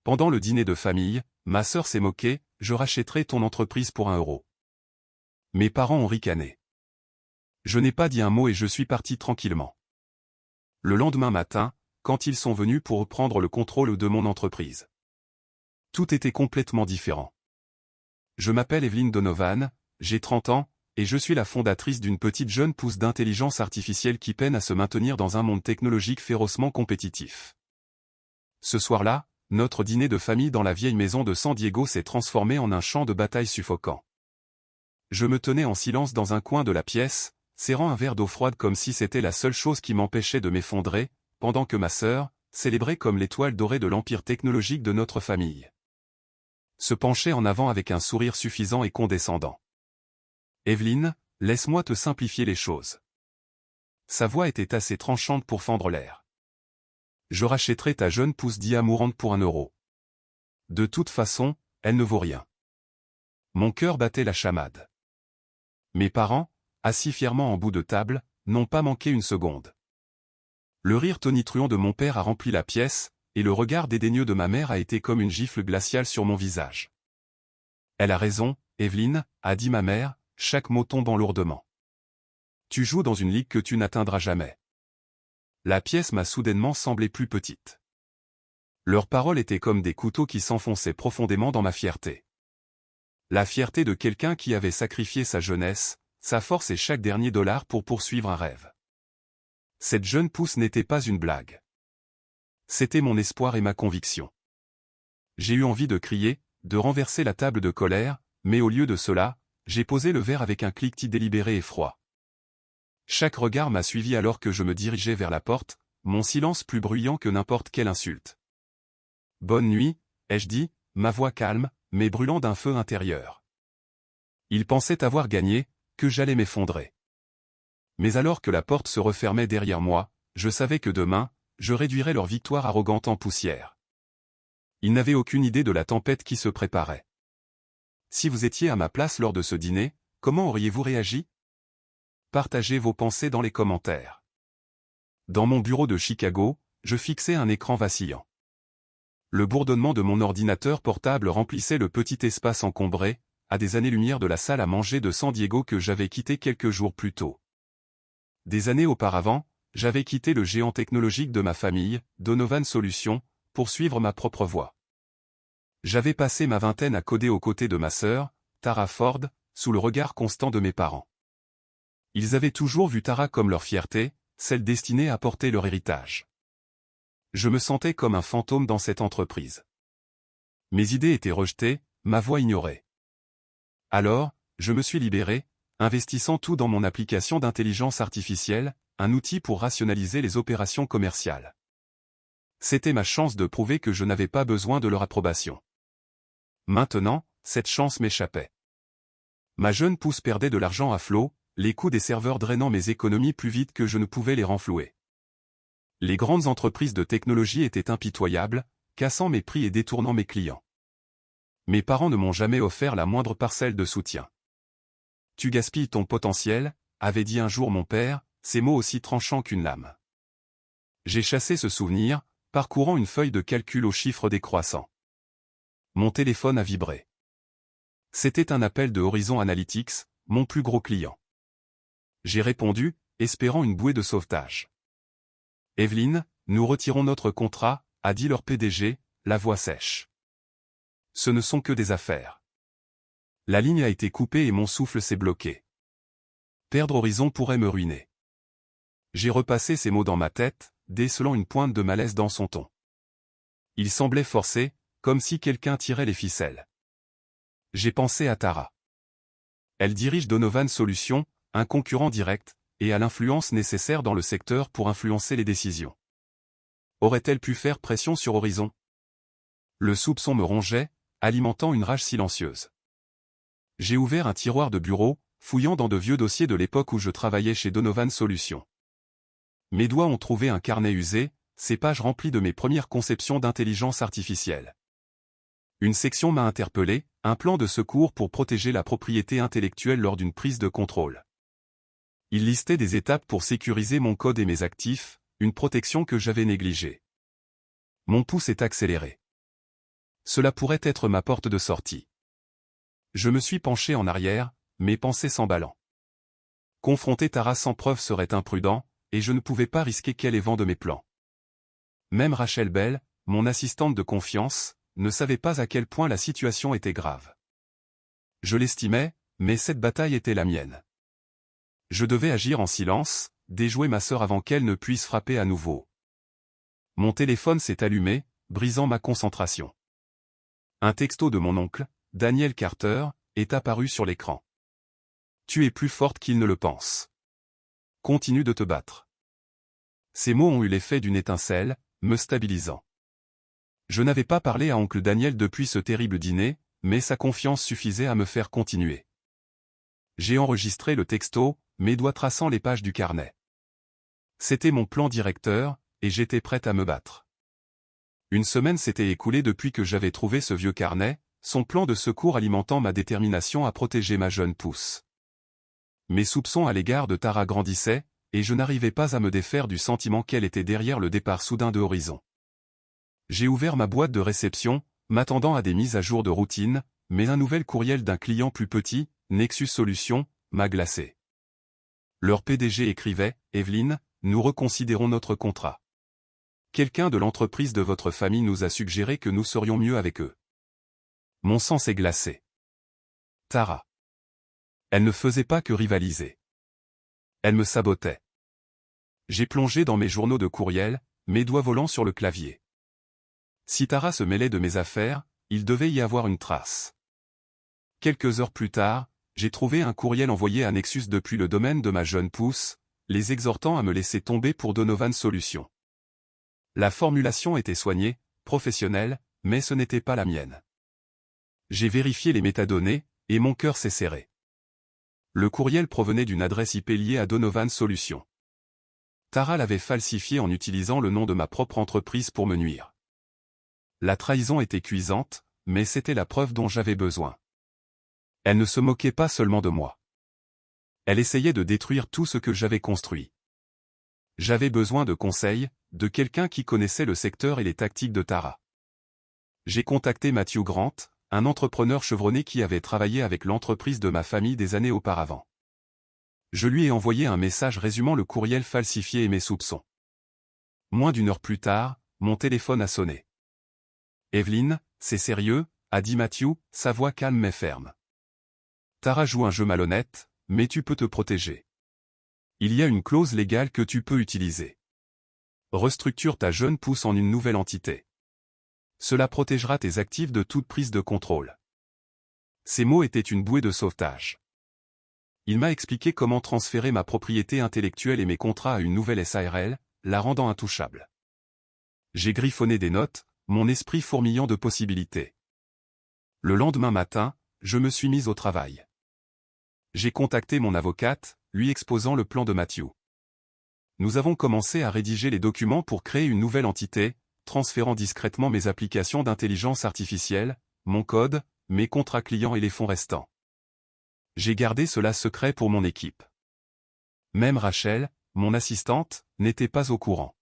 Pendant le dîner de famille, ma sœur s'est moquée, je rachèterai ton entreprise pour 1 euro. Mes parents ont ricané. Je n'ai pas dit un mot et je suis parti tranquillement. Le lendemain matin, quand ils sont venus pour reprendre le contrôle de mon entreprise, tout était complètement différent. Je m'appelle Evelyn Donovan, j'ai 30 ans, et je suis la fondatrice d'une petite jeune pousse d'intelligence artificielle qui peine à se maintenir dans un monde technologique férocement compétitif. Ce soir-là, notre dîner de famille dans la vieille maison de San Diego s'est transformé en un champ de bataille suffocant. Je me tenais en silence dans un coin de la pièce, serrant un verre d'eau froide comme si c'était la seule chose qui m'empêchait de m'effondrer, pendant que ma sœur, célébrée comme l'étoile dorée de l'empire technologique de notre famille, se penchait en avant avec un sourire suffisant et condescendant. « Evelyn, laisse-moi te simplifier les choses. » Sa voix était assez tranchante pour fendre l'air. « Je rachèterai ta jeune pousse mourante pour 1 euro. De toute façon, elle ne vaut rien. » Mon cœur battait la chamade. Mes parents, assis fièrement en bout de table, n'ont pas manqué une seconde. Le rire tonitruant de mon père a rempli la pièce, et le regard dédaigneux de ma mère a été comme une gifle glaciale sur mon visage. « Elle a raison, Evelyn, » a dit ma mère, chaque mot tombant lourdement. « Tu joues dans une ligue que tu n'atteindras jamais. » La pièce m'a soudainement semblé plus petite. Leurs paroles étaient comme des couteaux qui s'enfonçaient profondément dans ma fierté. La fierté de quelqu'un qui avait sacrifié sa jeunesse, sa force et chaque dernier dollar pour poursuivre un rêve. Cette jeune pousse n'était pas une blague. C'était mon espoir et ma conviction. J'ai eu envie de crier, de renverser la table de colère, mais au lieu de cela, j'ai posé le verre avec un cliquetis délibéré et froid. Chaque regard m'a suivi alors que je me dirigeais vers la porte, mon silence plus bruyant que n'importe quelle insulte. « Bonne nuit », ai-je dit, ma voix calme, mais brûlant d'un feu intérieur. Ils pensaient avoir gagné, que j'allais m'effondrer. Mais alors que la porte se refermait derrière moi, je savais que demain, je réduirais leur victoire arrogante en poussière. Ils n'avaient aucune idée de la tempête qui se préparait. Si vous étiez à ma place lors de ce dîner, comment auriez-vous réagi? Partagez vos pensées dans les commentaires. Dans mon bureau de Chicago, je fixais un écran vacillant. Le bourdonnement de mon ordinateur portable remplissait le petit espace encombré, à des années-lumière de la salle à manger de San Diego que j'avais quitté quelques jours plus tôt. Des années auparavant, j'avais quitté le géant technologique de ma famille, Donovan Solutions, pour suivre ma propre voie. J'avais passé ma vingtaine à coder aux côtés de ma sœur, Tara Ford, sous le regard constant de mes parents. Ils avaient toujours vu Tara comme leur fierté, celle destinée à porter leur héritage. Je me sentais comme un fantôme dans cette entreprise. Mes idées étaient rejetées, ma voix ignorée. Alors, je me suis libéré, investissant tout dans mon application d'intelligence artificielle, un outil pour rationaliser les opérations commerciales. C'était ma chance de prouver que je n'avais pas besoin de leur approbation. Maintenant, cette chance m'échappait. Ma jeune pousse perdait de l'argent à flot, les coûts des serveurs drainant mes économies plus vite que je ne pouvais les renflouer. Les grandes entreprises de technologie étaient impitoyables, cassant mes prix et détournant mes clients. Mes parents ne m'ont jamais offert la moindre parcelle de soutien. « Tu gaspilles ton potentiel », avait dit un jour mon père, ces mots aussi tranchants qu'une lame. J'ai chassé ce souvenir, parcourant une feuille de calcul aux chiffres décroissants. Mon téléphone a vibré. C'était un appel de Horizon Analytics, mon plus gros client. J'ai répondu, espérant une bouée de sauvetage. « Evelyn, nous retirons notre contrat », a dit leur PDG, la voix sèche. « Ce ne sont que des affaires. » La ligne a été coupée et mon souffle s'est bloqué. Perdre Horizon pourrait me ruiner. J'ai repassé ces mots dans ma tête, décelant une pointe de malaise dans son ton. Il semblait forcé, comme si quelqu'un tirait les ficelles. J'ai pensé à Tara. Elle dirige Donovan Solutions, un concurrent direct, et a l'influence nécessaire dans le secteur pour influencer les décisions. Aurait-elle pu faire pression sur Horizon? Le soupçon me rongeait, alimentant une rage silencieuse. J'ai ouvert un tiroir de bureau, fouillant dans de vieux dossiers de l'époque où je travaillais chez Donovan Solutions. Mes doigts ont trouvé un carnet usé, ces pages remplies de mes premières conceptions d'intelligence artificielle. Une section m'a interpellé, un plan de secours pour protéger la propriété intellectuelle lors d'une prise de contrôle. Il listait des étapes pour sécuriser mon code et mes actifs, une protection que j'avais négligée. Mon pouce est accéléré. Cela pourrait être ma porte de sortie. Je me suis penché en arrière, mes pensées s'emballant. Confronter Tara sans preuve serait imprudent, et je ne pouvais pas risquer qu'elle ait vent de mes plans. Même Rachel Bell, mon assistante de confiance, ne savait pas à quel point la situation était grave. Je l'estimais, mais cette bataille était la mienne. Je devais agir en silence, déjouer ma sœur avant qu'elle ne puisse frapper à nouveau. Mon téléphone s'est allumé, brisant ma concentration. Un texto de mon oncle, Daniel Carter, est apparu sur l'écran. Tu es plus forte qu'il ne le pense. Continue de te battre. Ces mots ont eu l'effet d'une étincelle, me stabilisant. Je n'avais pas parlé à oncle Daniel depuis ce terrible dîner, mais sa confiance suffisait à me faire continuer. J'ai enregistré le texto, mes doigts traçant les pages du carnet. C'était mon plan directeur, et j'étais prête à me battre. Une semaine s'était écoulée depuis que j'avais trouvé ce vieux carnet, son plan de secours alimentant ma détermination à protéger ma jeune pousse. Mes soupçons à l'égard de Tara grandissaient, et je n'arrivais pas à me défaire du sentiment qu'elle était derrière le départ soudain de Horizon. J'ai ouvert ma boîte de réception, m'attendant à des mises à jour de routine, mais un nouvel courriel d'un client plus petit, Nexus Solutions, m'a glacé. Leur PDG écrivait, « Evelyne, nous reconsidérons notre contrat. Quelqu'un de l'entreprise de votre famille nous a suggéré que nous serions mieux avec eux. » Mon sang s'est glacé. Tara. Elle ne faisait pas que rivaliser. Elle me sabotait. J'ai plongé dans mes journaux de courriel, mes doigts volant sur le clavier. Si Tara se mêlait de mes affaires, il devait y avoir une trace. Quelques heures plus tard, j'ai trouvé un courriel envoyé à Nexus depuis le domaine de ma jeune pousse, les exhortant à me laisser tomber pour Donovan Solutions. La formulation était soignée, professionnelle, mais ce n'était pas la mienne. J'ai vérifié les métadonnées, et mon cœur s'est serré. Le courriel provenait d'une adresse IP liée à Donovan Solutions. Tara l'avait falsifié en utilisant le nom de ma propre entreprise pour me nuire. La trahison était cuisante, mais c'était la preuve dont j'avais besoin. Elle ne se moquait pas seulement de moi. Elle essayait de détruire tout ce que j'avais construit. J'avais besoin de conseils, de quelqu'un qui connaissait le secteur et les tactiques de Tara. J'ai contacté Matthew Grant, un entrepreneur chevronné qui avait travaillé avec l'entreprise de ma famille des années auparavant. Je lui ai envoyé un message résumant le courriel falsifié et mes soupçons. Moins d'une heure plus tard, mon téléphone a sonné. « Evelyne, c'est sérieux ?» a dit Matthew, sa voix calme mais ferme. « Tara joue un jeu malhonnête, mais tu peux te protéger. Il y a une clause légale que tu peux utiliser. Restructure ta jeune pousse en une nouvelle entité. Cela protégera tes actifs de toute prise de contrôle. » Ces mots étaient une bouée de sauvetage. Il m'a expliqué comment transférer ma propriété intellectuelle et mes contrats à une nouvelle SARL, la rendant intouchable. J'ai griffonné des notes, mon esprit fourmillant de possibilités. Le lendemain matin, je me suis mis au travail. J'ai contacté mon avocate, lui exposant le plan de Matthew. Nous avons commencé à rédiger les documents pour créer une nouvelle entité, transférant discrètement mes applications d'intelligence artificielle, mon code, mes contrats clients et les fonds restants. J'ai gardé cela secret pour mon équipe. Même Rachel, mon assistante, n'était pas au courant.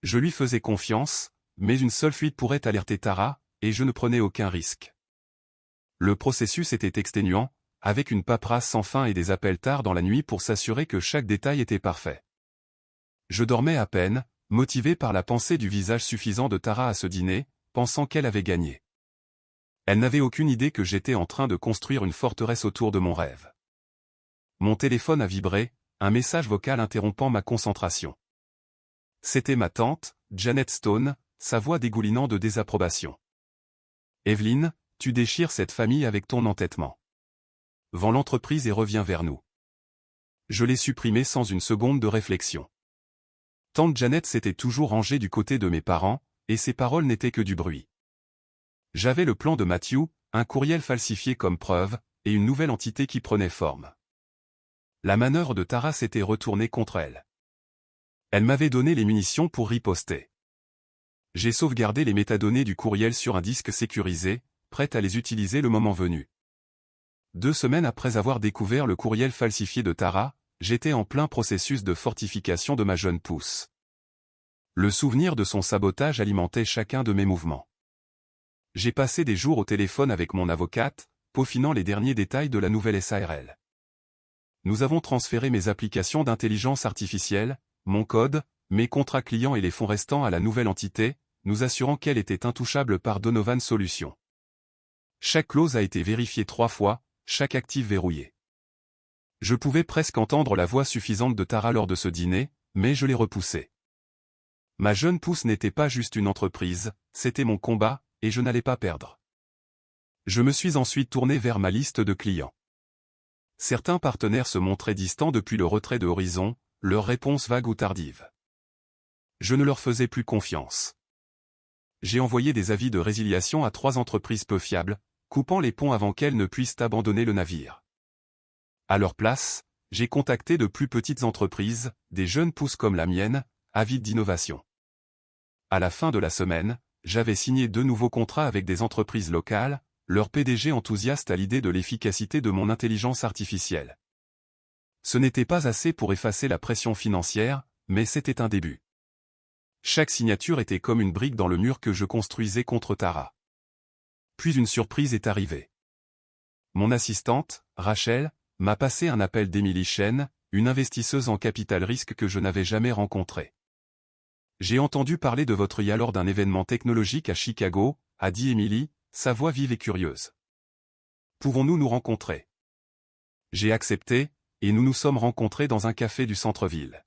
Je lui faisais confiance, mais une seule fuite pourrait alerter Tara, et je ne prenais aucun risque. Le processus était exténuant, avec une paperasse sans fin et des appels tard dans la nuit pour s'assurer que chaque détail était parfait. Je dormais à peine, motivé par la pensée du visage suffisant de Tara à ce dîner, pensant qu'elle avait gagné. Elle n'avait aucune idée que j'étais en train de construire une forteresse autour de mon rêve. Mon téléphone a vibré, un message vocal interrompant ma concentration. C'était ma tante, Janet Stone, sa voix dégoulinant de désapprobation. « Evelyne, tu déchires cette famille avec ton entêtement. Vends l'entreprise et reviens vers nous. » Je l'ai supprimé sans une seconde de réflexion. Tante Janet s'était toujours rangée du côté de mes parents, et ses paroles n'étaient que du bruit. J'avais le plan de Matthew, un courriel falsifié comme preuve, et une nouvelle entité qui prenait forme. La manœuvre de Tara s'était retournée contre elle. Elle m'avait donné les munitions pour riposter. J'ai sauvegardé les métadonnées du courriel sur un disque sécurisé, prête à les utiliser le moment venu. 2 semaines après avoir découvert le courriel falsifié de Tara, j'étais en plein processus de fortification de ma jeune pousse. Le souvenir de son sabotage alimentait chacun de mes mouvements. J'ai passé des jours au téléphone avec mon avocate, peaufinant les derniers détails de la nouvelle SARL. Nous avons transféré mes applications d'intelligence artificielle, mon code, mes contrats clients et les fonds restants à la nouvelle entité, nous assurant qu'elle était intouchable par Donovan Solutions. Chaque clause a été vérifiée 3 fois, chaque actif verrouillé. Je pouvais presque entendre la voix suffisante de Tara lors de ce dîner, mais je l'ai repoussée. Ma jeune pousse n'était pas juste une entreprise, c'était mon combat, et je n'allais pas perdre. Je me suis ensuite tourné vers ma liste de clients. Certains partenaires se montraient distants depuis le retrait de Horizon, leurs réponses vagues ou tardives. Je ne leur faisais plus confiance. J'ai envoyé des avis de résiliation à 3 entreprises peu fiables, coupant les ponts avant qu'elles ne puissent abandonner le navire. À leur place, j'ai contacté de plus petites entreprises, des jeunes pousses comme la mienne, avides d'innovation. À la fin de la semaine, j'avais signé 2 nouveaux contrats avec des entreprises locales, leur PDG enthousiaste à l'idée de l'efficacité de mon intelligence artificielle. Ce n'était pas assez pour effacer la pression financière, mais c'était un début. Chaque signature était comme une brique dans le mur que je construisais contre Tara. Puis une surprise est arrivée. Mon assistante, Rachel, m'a passé un appel d'Emily Chen, une investisseuse en capital risque que je n'avais jamais rencontrée. J'ai entendu parler de votre IA lors d'un événement technologique à Chicago, a dit Emily, sa voix vive et curieuse. Pouvons-nous nous rencontrer? J'ai accepté, et nous nous sommes rencontrés dans un café du centre-ville.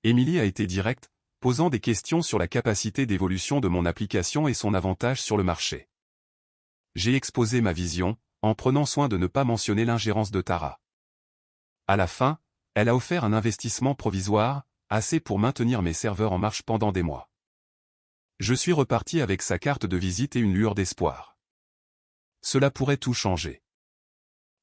Emily a été directe, posant des questions sur la capacité d'évolution de mon application et son avantage sur le marché. J'ai exposé ma vision, en prenant soin de ne pas mentionner l'ingérence de Tara. À la fin, elle a offert un investissement provisoire, assez pour maintenir mes serveurs en marche pendant des mois. Je suis reparti avec sa carte de visite et une lueur d'espoir. Cela pourrait tout changer.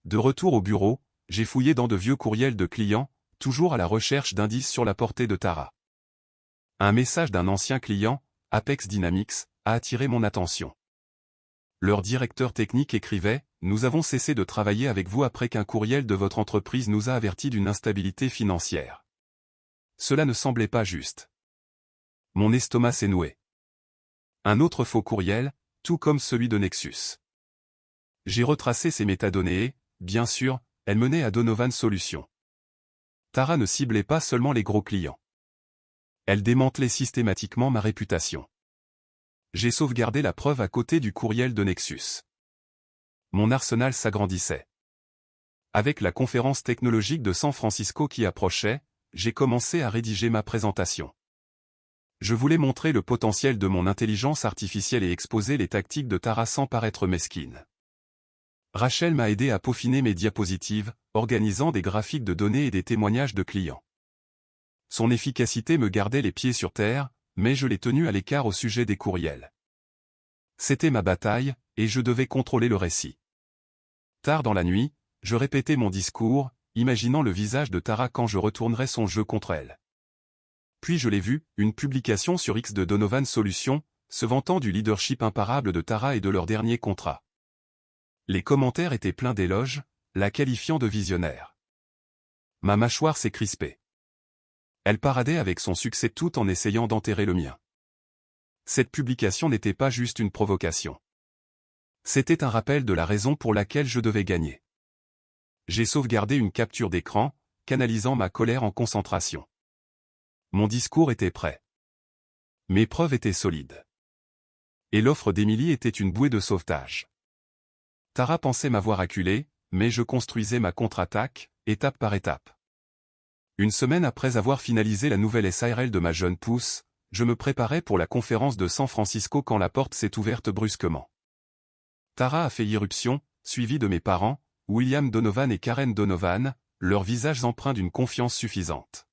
De retour au bureau, j'ai fouillé dans de vieux courriels de clients, toujours à la recherche d'indices sur la portée de Tara. Un message d'un ancien client, Apex Dynamics, a attiré mon attention. Leur directeur technique écrivait « Nous avons cessé de travailler avec vous après qu'un courriel de votre entreprise nous a averti d'une instabilité financière. » Cela ne semblait pas juste. Mon estomac s'est noué. Un autre faux courriel, tout comme celui de Nexus. J'ai retracé ces métadonnées et, bien sûr, elles menaient à Donovan Solutions. Tara ne ciblait pas seulement les gros clients. Elle démantelait systématiquement ma réputation. J'ai sauvegardé la preuve à côté du courriel de Nexus. Mon arsenal s'agrandissait. Avec la conférence technologique de San Francisco qui approchait, j'ai commencé à rédiger ma présentation. Je voulais montrer le potentiel de mon intelligence artificielle et exposer les tactiques de Tara sans paraître mesquine. Rachel m'a aidé à peaufiner mes diapositives, organisant des graphiques de données et des témoignages de clients. Son efficacité me gardait les pieds sur terre, mais je l'ai tenue à l'écart au sujet des courriels. C'était ma bataille, et je devais contrôler le récit. Tard dans la nuit, je répétais mon discours, imaginant le visage de Tara quand je retournerais son jeu contre elle. Puis je l'ai vu, une publication sur X de Donovan Solutions, se vantant du leadership imparable de Tara et de leur dernier contrat. Les commentaires étaient pleins d'éloges, la qualifiant de visionnaire. Ma mâchoire s'est crispée. Elle paradait avec son succès tout en essayant d'enterrer le mien. Cette publication n'était pas juste une provocation. C'était un rappel de la raison pour laquelle je devais gagner. J'ai sauvegardé une capture d'écran, canalisant ma colère en concentration. Mon discours était prêt. Mes preuves étaient solides. Et l'offre d'Emily était une bouée de sauvetage. Tara pensait m'avoir acculé, mais je construisais ma contre-attaque, étape par étape. Une semaine après avoir finalisé la nouvelle SARL de ma jeune pousse, je me préparais pour la conférence de San Francisco quand la porte s'est ouverte brusquement. Tara a fait irruption, suivie de mes parents, William Donovan et Karen Donovan, leurs visages empreints d'une confiance suffisante.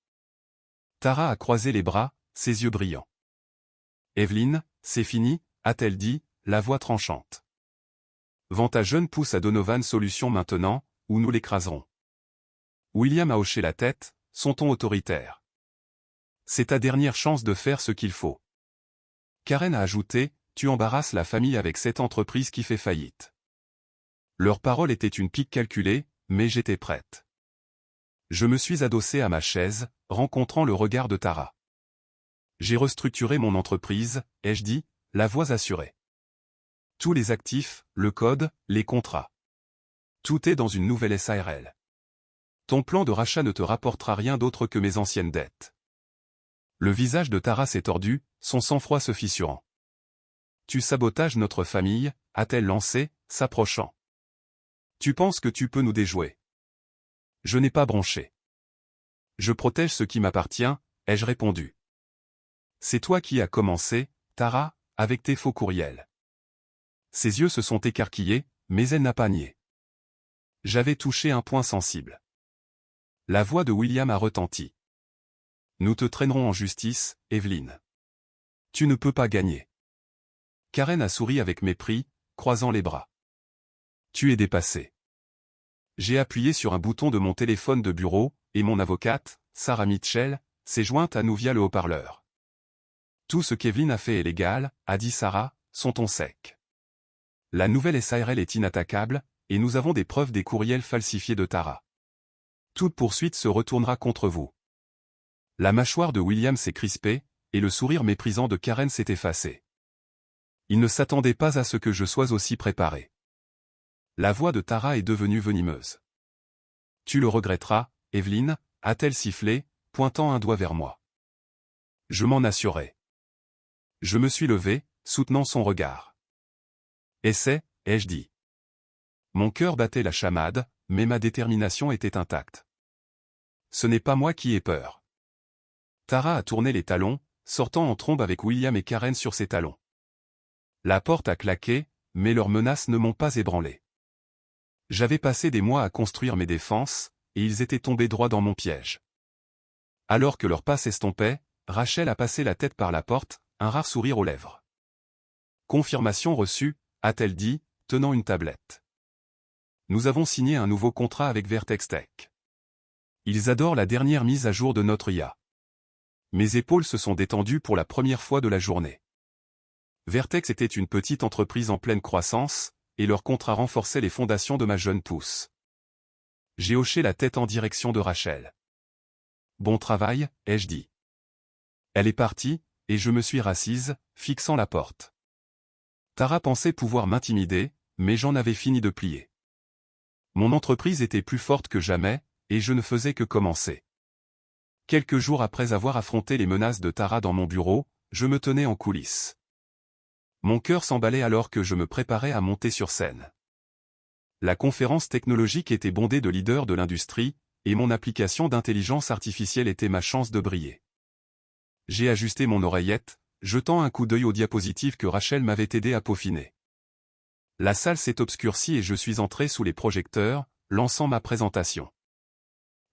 Tara a croisé les bras, ses yeux brillants. « Evelyn, c'est fini », a-t-elle dit, la voix tranchante. « Vends ta jeune pousse à Donovan Solutions maintenant, ou nous l'écraserons. » William a hoché la tête, son ton autoritaire. « C'est ta dernière chance de faire ce qu'il faut. » Karen a ajouté, « Tu embarrasses la famille avec cette entreprise qui fait faillite. » Leur parole était une pique calculée, mais j'étais prête. Je me suis adossé à ma chaise, rencontrant le regard de Tara. « J'ai restructuré mon entreprise, ai-je dit, la voix assurée. Tous les actifs, le code, les contrats. Tout est dans une nouvelle SARL. Ton plan de rachat ne te rapportera rien d'autre que mes anciennes dettes. Le visage de Tara s'est tordu, son sang-froid se fissurant. Tu sabotages notre famille, a-t-elle lancé, s'approchant. Tu penses que tu peux nous déjouer. Je n'ai pas bronché. Je protège ce qui m'appartient, ai-je répondu. C'est toi qui as commencé, Tara, avec tes faux courriels. Ses yeux se sont écarquillés, mais elle n'a pas nié. J'avais touché un point sensible. La voix de William a retenti. Nous te traînerons en justice, Evelyne. Tu ne peux pas gagner. Karen a souri avec mépris, croisant les bras. Tu es dépassé. J'ai appuyé sur un bouton de mon téléphone de bureau, et mon avocate, Sarah Mitchell, s'est jointe à nous via le haut-parleur. Tout ce qu'Evelyne a fait est légal, a dit Sarah, son ton sec. La nouvelle SARL est inattaquable, et nous avons des preuves des courriels falsifiés de Tara. Toute poursuite se retournera contre vous. La mâchoire de William s'est crispée, et le sourire méprisant de Karen s'est effacé. Il ne s'attendait pas à ce que je sois aussi préparé. La voix de Tara est devenue venimeuse. Tu le regretteras, Evelyne, a-t-elle sifflé, pointant un doigt vers moi. Je m'en assurais. Je me suis levé, soutenant son regard. Essaie, ai-je dit. Mon cœur battait la chamade, mais ma détermination était intacte. Ce n'est pas moi qui ai peur. Tara a tourné les talons, sortant en trombe avec William et Karen sur ses talons. La porte a claqué, mais leurs menaces ne m'ont pas ébranlé. J'avais passé des mois à construire mes défenses, et ils étaient tombés droit dans mon piège. Alors que leur pas s'estompait, Rachel a passé la tête par la porte, un rare sourire aux lèvres. Confirmation reçue, a-t-elle dit, tenant une tablette. Nous avons signé un nouveau contrat avec Vertex Tech. Ils adorent la dernière mise à jour de notre IA. Mes épaules se sont détendues pour la première fois de la journée. Vertex était une petite entreprise en pleine croissance, et leur contrat renforçait les fondations de ma jeune pousse. J'ai hoché la tête en direction de Rachel. Bon travail, ai-je dit. Elle est partie, et je me suis rassise, fixant la porte. Tara pensait pouvoir m'intimider, mais j'en avais fini de plier. Mon entreprise était plus forte que jamais, et je ne faisais que commencer. Quelques jours après avoir affronté les menaces de Tara dans mon bureau, je me tenais en coulisses. Mon cœur s'emballait alors que je me préparais à monter sur scène. La conférence technologique était bondée de leaders de l'industrie, et mon application d'intelligence artificielle était ma chance de briller. J'ai ajusté mon oreillette, jetant un coup d'œil aux diapositives que Rachel m'avait aidé à peaufiner. La salle s'est obscurcie et je suis entré sous les projecteurs, lançant ma présentation.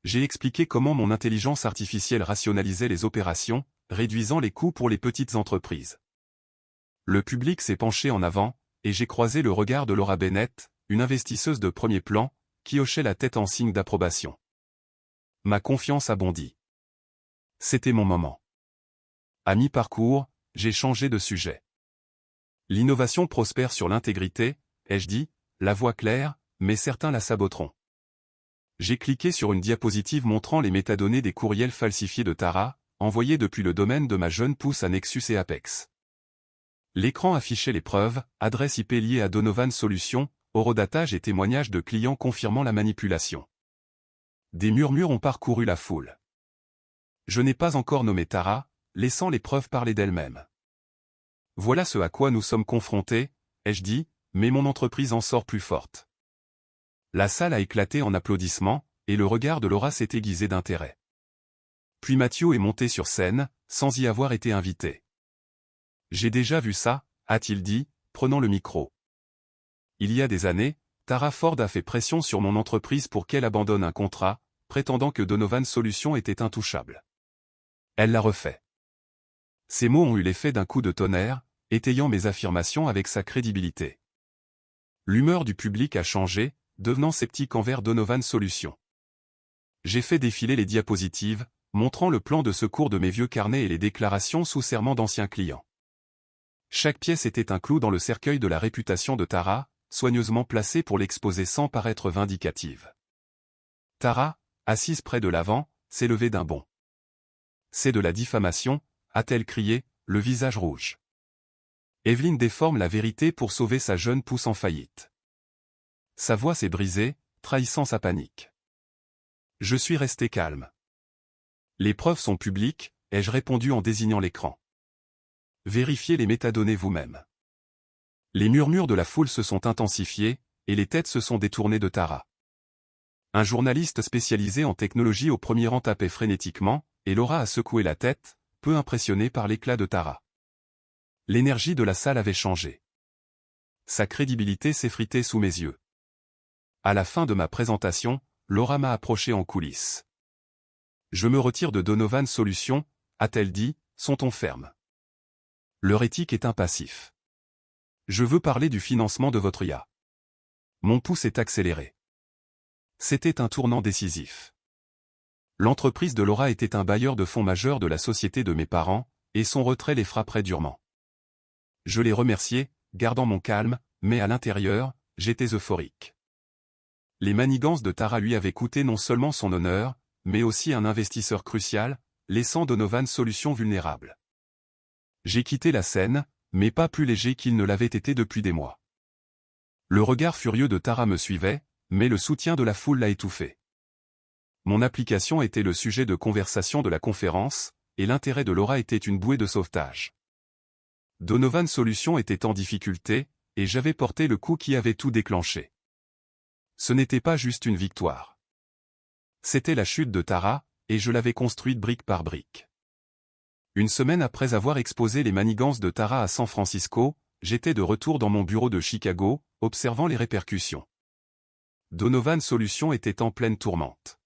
J'ai expliqué comment mon intelligence artificielle rationalisait les opérations, réduisant les coûts pour les petites entreprises. Le public s'est penché en avant, et j'ai croisé le regard de Laura Bennett, une investisseuse de premier plan, qui hochait la tête en signe d'approbation. Ma confiance a bondi. C'était mon moment. À mi-parcours, j'ai changé de sujet. L'innovation prospère sur l'intégrité, ai-je dit, la voix claire, mais certains la saboteront. J'ai cliqué sur une diapositive montrant les métadonnées des courriels falsifiés de Tara, envoyés depuis le domaine de ma jeune pousse à Nexus et Apex. L'écran affichait les preuves, adresse IP liée à Donovan Solutions, horodatage et témoignages de clients confirmant la manipulation. Des murmures ont parcouru la foule. Je n'ai pas encore nommé Tara, laissant les preuves parler d'elles-mêmes. Voilà ce à quoi nous sommes confrontés, ai-je dit, mais mon entreprise en sort plus forte. La salle a éclaté en applaudissements, et le regard de Laura s'est aiguisé d'intérêt. Puis Mathieu est monté sur scène, sans y avoir été invité. J'ai déjà vu ça, a-t-il dit, prenant le micro. Il y a des années, Tara Ford a fait pression sur mon entreprise pour qu'elle abandonne un contrat, prétendant que Donovan Solutions était intouchable. Elle l'a refait. Ces mots ont eu l'effet d'un coup de tonnerre, étayant mes affirmations avec sa crédibilité. L'humeur du public a changé, devenant sceptique envers Donovan Solutions. J'ai fait défiler les diapositives, montrant le plan de secours de mes vieux carnets et les déclarations sous serment d'anciens clients. Chaque pièce était un clou dans le cercueil de la réputation de Tara, soigneusement placée pour l'exposer sans paraître vindicative. Tara, assise près de l'avant, s'est levée d'un bond. C'est de la diffamation, a-t-elle crié, le visage rouge. Evelyne déforme la vérité pour sauver sa jeune pousse en faillite. Sa voix s'est brisée, trahissant sa panique. Je suis resté calme. Les preuves sont publiques, ai-je répondu en désignant l'écran. Vérifiez les métadonnées vous-même. Les murmures de la foule se sont intensifiés, et les têtes se sont détournées de Tara. Un journaliste spécialisé en technologie au premier rang tapait frénétiquement, et Laura a secoué la tête, peu impressionnée par l'éclat de Tara. L'énergie de la salle avait changé. Sa crédibilité s'effritait sous mes yeux. À la fin de ma présentation, Laura m'a approché en coulisses. Je me retire de Donovan Solutions, a-t-elle dit, son ton ferme. Leur éthique est impassif. Je veux parler du financement de votre IA. Mon pouce est accéléré. C'était un tournant décisif. L'entreprise de Laura était un bailleur de fonds majeur de la société de mes parents, et son retrait les frapperait durement. Je les remerciais, gardant mon calme, mais à l'intérieur, j'étais euphorique. Les manigances de Tara lui avaient coûté non seulement son honneur, mais aussi un investisseur crucial, laissant Donovan Solutions vulnérable. J'ai quitté la scène, mais pas plus léger qu'il ne l'avait été depuis des mois. Le regard furieux de Tara me suivait, mais le soutien de la foule l'a étouffé. Mon application était le sujet de conversation de la conférence, et l'intérêt de Laura était une bouée de sauvetage. Donovan Solutions était en difficulté, et j'avais porté le coup qui avait tout déclenché. Ce n'était pas juste une victoire. C'était la chute de Tara, et je l'avais construite brique par brique. Une semaine après avoir exposé les manigances de Tara à San Francisco, j'étais de retour dans mon bureau de Chicago, observant les répercussions. Donovan Solutions était en pleine tourmente.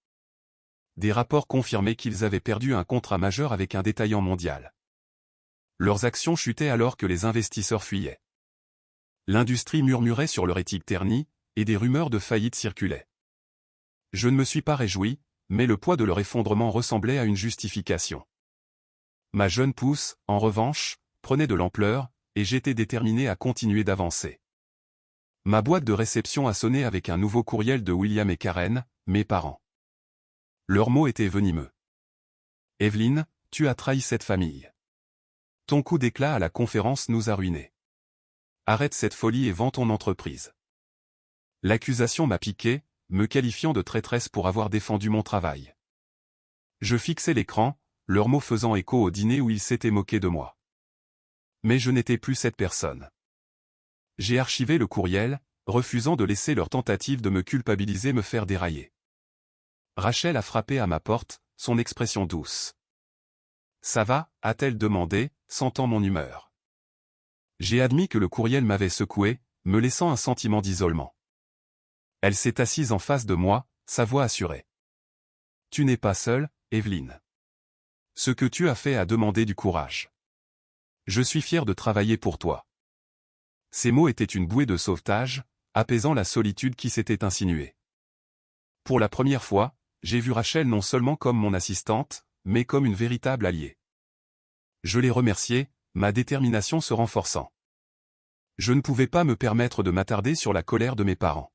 Des rapports confirmaient qu'ils avaient perdu un contrat majeur avec un détaillant mondial. Leurs actions chutaient alors que les investisseurs fuyaient. L'industrie murmurait sur leur éthique ternie, et des rumeurs de faillite circulaient. Je ne me suis pas réjoui, mais le poids de leur effondrement ressemblait à une justification. Ma jeune pousse, en revanche, prenait de l'ampleur, et j'étais déterminé à continuer d'avancer. Ma boîte de réception a sonné avec un nouveau courriel de William et Karen, mes parents. Leurs mots étaient venimeux. « Evelyne, tu as trahi cette famille. Ton coup d'éclat à la conférence nous a ruinés. Arrête cette folie et vends ton entreprise. » L'accusation m'a piqué, me qualifiant de traîtresse pour avoir défendu mon travail. Je fixais l'écran, leurs mots faisant écho au dîner où ils s'étaient moqués de moi. Mais je n'étais plus cette personne. J'ai archivé le courriel, refusant de laisser leur tentative de me culpabiliser me faire dérailler. Rachel a frappé à ma porte, son expression douce. « Ça va ?» a-t-elle demandé, sentant mon humeur. J'ai admis que le courriel m'avait secoué, me laissant un sentiment d'isolement. Elle s'est assise en face de moi, sa voix assurée. « Tu n'es pas seule, Evelyne. Ce que tu as fait a demandé du courage. Je suis fier de travailler pour toi. » Ces mots étaient une bouée de sauvetage, apaisant la solitude qui s'était insinuée. Pour la première fois, j'ai vu Rachel non seulement comme mon assistante, mais comme une véritable alliée. Je l'ai remerciée, ma détermination se renforçant. Je ne pouvais pas me permettre de m'attarder sur la colère de mes parents.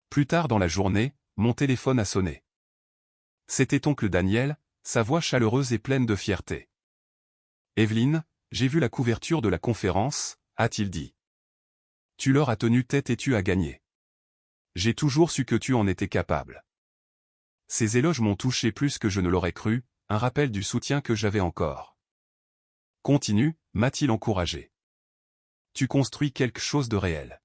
Plus tard dans la journée, mon téléphone a sonné. C'était oncle Daniel, sa voix chaleureuse et pleine de fierté. « Evelyne, j'ai vu la couverture de la conférence, » a-t-il dit. « Tu leur as tenu tête et tu as gagné. J'ai toujours su que tu en étais capable. » Ces éloges m'ont touché plus que je ne l'aurais cru, un rappel du soutien que j'avais encore. « Continue » m'a-t-il encouragé. « Tu construis quelque chose de réel. »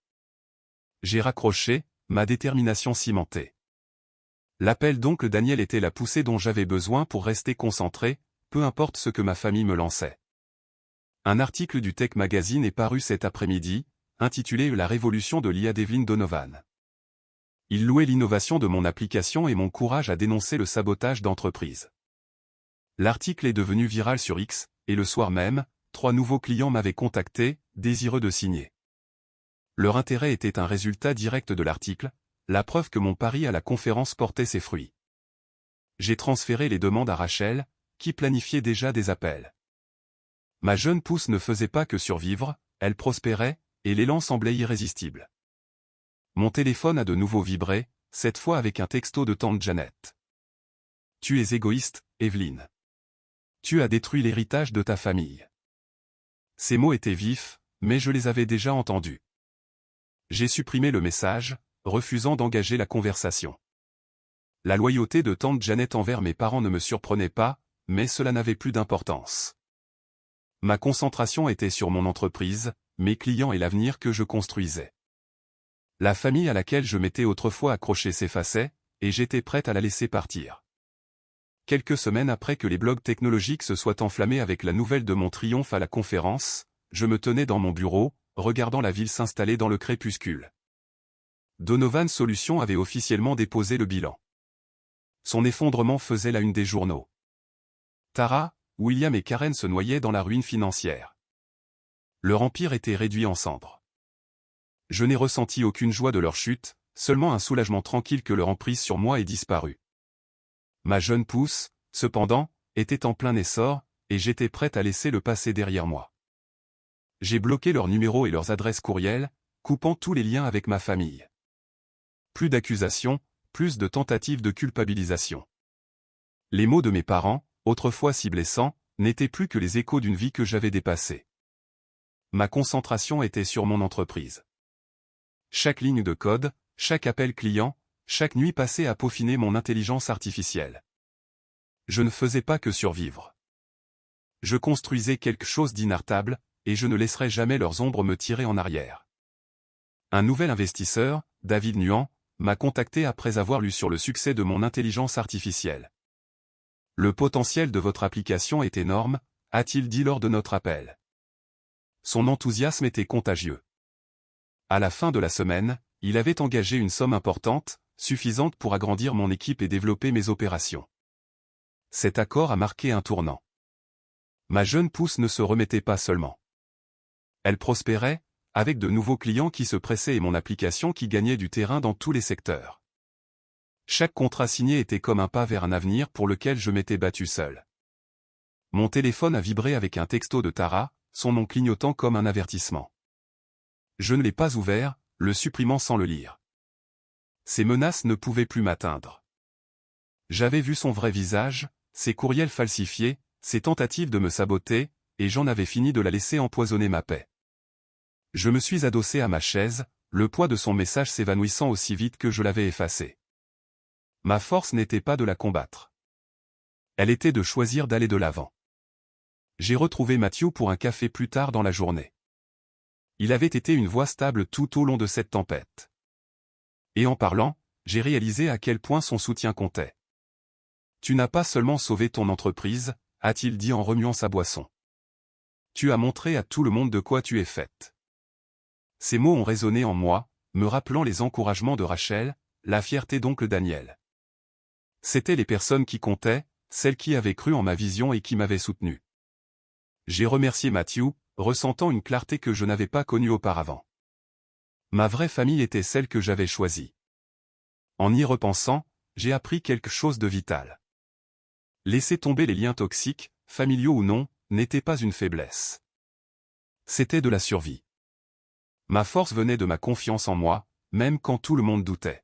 J'ai raccroché, ma détermination cimentée. L'appel d'oncle Daniel était la poussée dont j'avais besoin pour rester concentré, peu importe ce que ma famille me lançait. Un article du Tech Magazine est paru cet après-midi, intitulé « La révolution de l'IA d'Evelyne Donovan ». Il louait l'innovation de mon application et mon courage à dénoncer le sabotage d'entreprise. L'article est devenu viral sur X, et le soir même, 3 nouveaux clients m'avaient contacté, désireux de signer. Leur intérêt était un résultat direct de l'article, la preuve que mon pari à la conférence portait ses fruits. J'ai transféré les demandes à Rachel, qui planifiait déjà des appels. Ma jeune pousse ne faisait pas que survivre, elle prospérait, et l'élan semblait irrésistible. Mon téléphone a de nouveau vibré, cette fois avec un texto de tante Janet. « Tu es égoïste, Evelyne. Tu as détruit l'héritage de ta famille. » Ces mots étaient vifs, mais je les avais déjà entendus. J'ai supprimé le message, refusant d'engager la conversation. La loyauté de tante Janet envers mes parents ne me surprenait pas, mais cela n'avait plus d'importance. Ma concentration était sur mon entreprise, mes clients et l'avenir que je construisais. La famille à laquelle je m'étais autrefois accroché s'effaçait, et j'étais prête à la laisser partir. Quelques semaines après que les blogs technologiques se soient enflammés avec la nouvelle de mon triomphe à la conférence, je me tenais dans mon bureau, regardant la ville s'installer dans le crépuscule. Donovan Solutions avait officiellement déposé le bilan. Son effondrement faisait la une des journaux. Tara, William et Karen se noyaient dans la ruine financière. Leur empire était réduit en cendres. Je n'ai ressenti aucune joie de leur chute, seulement un soulagement tranquille que leur emprise sur moi ait disparu. Ma jeune pousse, cependant, était en plein essor, et j'étais prête à laisser le passé derrière moi. J'ai bloqué leurs numéros et leurs adresses courriels, coupant tous les liens avec ma famille. Plus d'accusations, plus de tentatives de culpabilisation. Les mots de mes parents, autrefois si blessants, n'étaient plus que les échos d'une vie que j'avais dépassée. Ma concentration était sur mon entreprise. Chaque ligne de code, chaque appel client, chaque nuit passée à peaufiner mon intelligence artificielle. Je ne faisais pas que survivre. Je construisais quelque chose d'inarrêtable, et je ne laisserai jamais leurs ombres me tirer en arrière. Un nouvel investisseur, David Nuan, m'a contacté après avoir lu sur le succès de mon intelligence artificielle. Le potentiel de votre application est énorme, a-t-il dit lors de notre appel. Son enthousiasme était contagieux. À la fin de la semaine, il avait engagé une somme importante, suffisante pour agrandir mon équipe et développer mes opérations. Cet accord a marqué un tournant. Ma jeune pousse ne se remettait pas seulement. Elle prospérait, avec de nouveaux clients qui se pressaient et mon application qui gagnait du terrain dans tous les secteurs. Chaque contrat signé était comme un pas vers un avenir pour lequel je m'étais battu seul. Mon téléphone a vibré avec un texto de Tara, son nom clignotant comme un avertissement. Je ne l'ai pas ouvert, le supprimant sans le lire. Ces menaces ne pouvaient plus m'atteindre. J'avais vu son vrai visage, ses courriels falsifiés, ses tentatives de me saboter, et j'en avais fini de la laisser empoisonner ma paix. Je me suis adossé à ma chaise, le poids de son message s'évanouissant aussi vite que je l'avais effacé. Ma force n'était pas de la combattre. Elle était de choisir d'aller de l'avant. J'ai retrouvé Matthew pour un café plus tard dans la journée. Il avait été une voix stable tout au long de cette tempête. Et en parlant, j'ai réalisé à quel point son soutien comptait. « Tu n'as pas seulement sauvé ton entreprise », a-t-il dit en remuant sa boisson. « Tu as montré à tout le monde de quoi tu es faite. » Ces mots ont résonné en moi, me rappelant les encouragements de Rachel, la fierté d'oncle Daniel. C'étaient les personnes qui comptaient, celles qui avaient cru en ma vision et qui m'avaient soutenu. J'ai remercié Matthew, ressentant une clarté que je n'avais pas connue auparavant. Ma vraie famille était celle que j'avais choisie. En y repensant, j'ai appris quelque chose de vital. Laisser tomber les liens toxiques, familiaux ou non, n'était pas une faiblesse. C'était de la survie. Ma force venait de ma confiance en moi, même quand tout le monde doutait.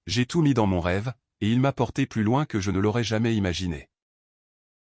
J'ai tout mis dans mon rêve, et il m'a porté plus loin que je ne l'aurais jamais imaginé.